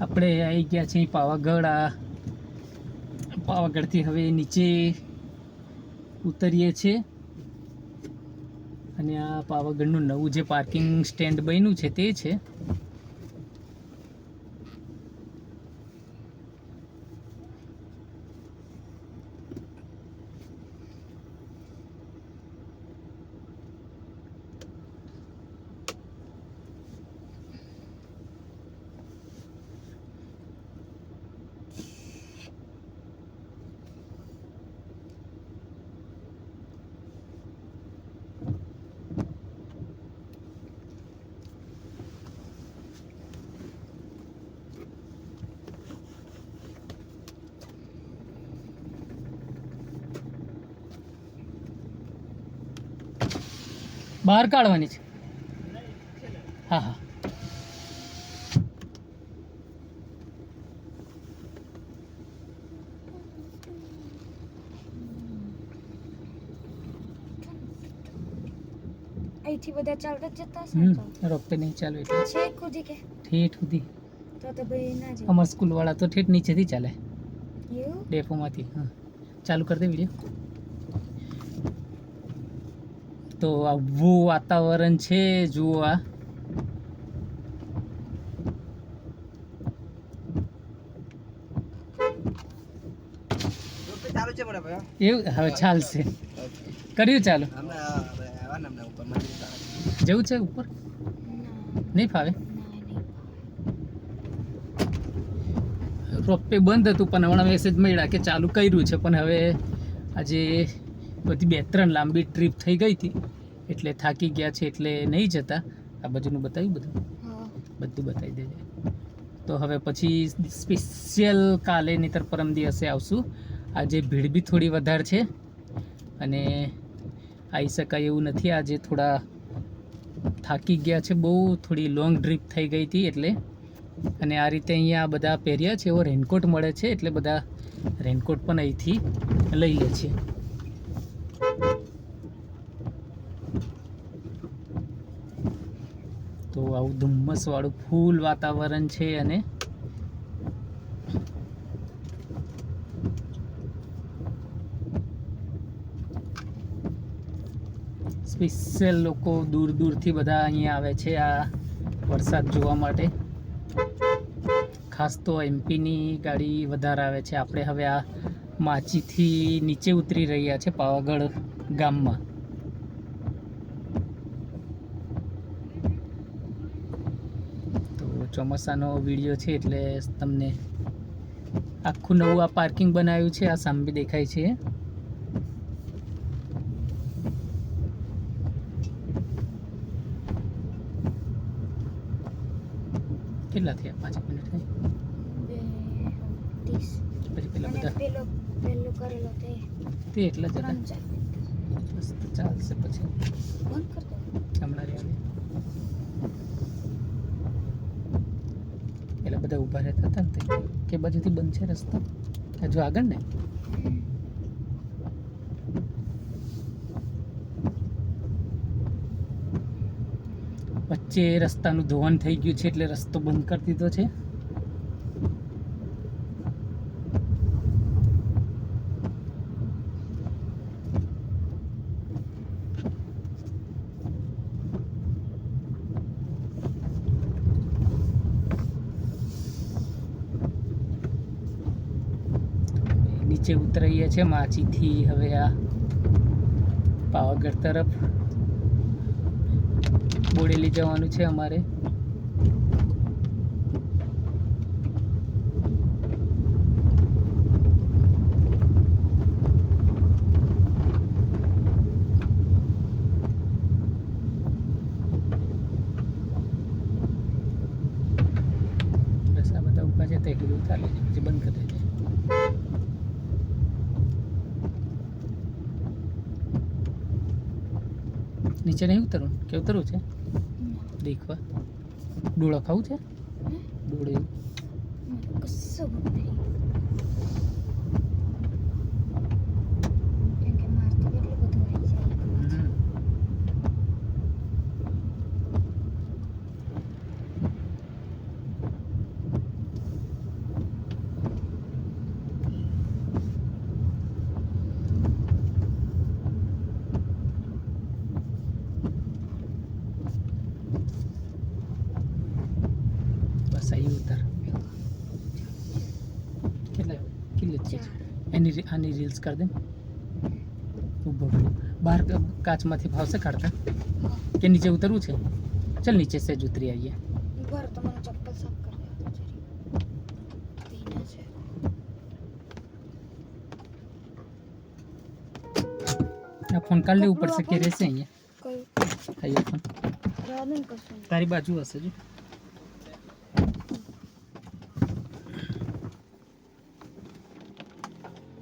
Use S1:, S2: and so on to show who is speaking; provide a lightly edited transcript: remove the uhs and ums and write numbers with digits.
S1: આપણે આવી ગયા છીએ પાવાગઢ. પાવાગઢથી હવે નીચે ઉતરીએ છીએ અને આ પાવાગઢનું નવું જે પાર્કિંગ સ્ટેન્ડ બન્યું છે તે છે. બહાર કાઢવાની છે. હા હા.
S2: અહીંથી બધા ચાલતા જ જતા હશે.
S1: રોપે નહીં ચાલુ એટલે
S2: છેક સુધી કે
S1: ઠેઠ સુધી.
S2: તો ભાઈ ના જાય.
S1: અમારા સ્કૂલ વાળા તો ઠેઠ નીચેથી ચાલે
S2: એવું
S1: ડેપોમાંથી. હા, ચાલુ કરી દે વિડીયો. તો આવું વાતાવરણ છે, જુઓ આ. એવું હવે ચાલશે. કર્યું ચાલુ. જવું છે ઉપર? નહીં ફાવે. રોપે બંધ હતું પણ હમણાં મેસેજ મળ્યા કે ચાલુ કર્યું છે. પણ હવે આજે બધી 2-3 લાંબી ટ્રીપ થઈ ગઈ હતી એટલે થાકી ગયા છે એટલે નહીં જતા. આ બાજુનું બતાવ્યું બધું બતાવી દેજે. તો હવે પછી સ્પેશિયલ કાલે નહીંતર પરમ દિવસે આવશું. આજે ભીડ બી થોડી વધારે છે અને આવી શકાય એવું નથી. આજે થોડા થાકી ગયા છે બહુ. થોડી લોંગ ટ્રીપ થઈ ગઈ હતી એટલે. અને આ રીતે અહીંયા બધા પહેર્યા છે એવો રેનકોટ મળે છે એટલે બધા રેનકોટ પણ અહીંથી લઈ લે છે. તો આવું ધુમ્મસવાળું ફૂલ વાતાવરણ છે અને સ્પેશિયલ લોકો દૂર દૂરથી બધા અહીંયા આવે છે આ વરસાદ જોવા માટે. ખાસ તો એમપીની ગાડી વધારે આવે છે. આપણે હવે આ માચીથી નીચે ઉતરી રહ્યા છે પાવાગઢ ગામમાં. તો ચોમાસાનો વિડીયો છે એટલે તમને આખું નવું આ પાર્કિંગ બનાવ્યું છે. આ સામે દેખાય છે. કેટલા થયા? 5 મિનિટ થઈ. પછી પેલા બધા
S2: પેલો કરેલો તે
S1: એટલા જ હતા. બસ તો ચાલશે. પછી
S2: બંધ કર દો.
S1: હમણાં રહ્યા પેલા બધા ઊભા રહેતા હતા ને કે બાજુથી બંધ છે રસ્તો? હજુ આગળ ને વચ્ચે રસ્તાનું ધોવાણ થઈ ગયું છે એટલે રસ્તો બંધ કરી દીધો છે. નીચે ઉતરીએ છીએ માચીથી હવે આ પાવાગઢ તરફ. બોડેલી જવાનું છે અમારે. બસ આ બધા ઊભા છે તો એકલું ચાલે છે પછી બંધ કરી દે. નીચે નહીં ઉતરવું કે ઉતરવું છે? દેખવા ડોળા ખાવું છે? ડોળે
S2: કશું નહીં. કેમ કે માર તો કેટલું બધું આવી જાય.
S1: બસ અહીં ઉતાર કેટલી જ છે આની રીલ્સ કરી દે ઊભો રહ્યો બહાર કાચમાંથી ફાવશે કાઢતા કે નીચે ઉતરવું છે ચાલ નીચે સેજ ઉતરી આવીએ
S2: બર તો મને ચપ્પલ સાફ કરી દે જરી ભીના છે
S1: આ ફોન કાઢ લેવું પડશે કે રહેશે અહીંયા
S2: કયું
S1: અહીંયા ફોન
S2: રાધન કશું
S1: તારી બાજુ હશે જો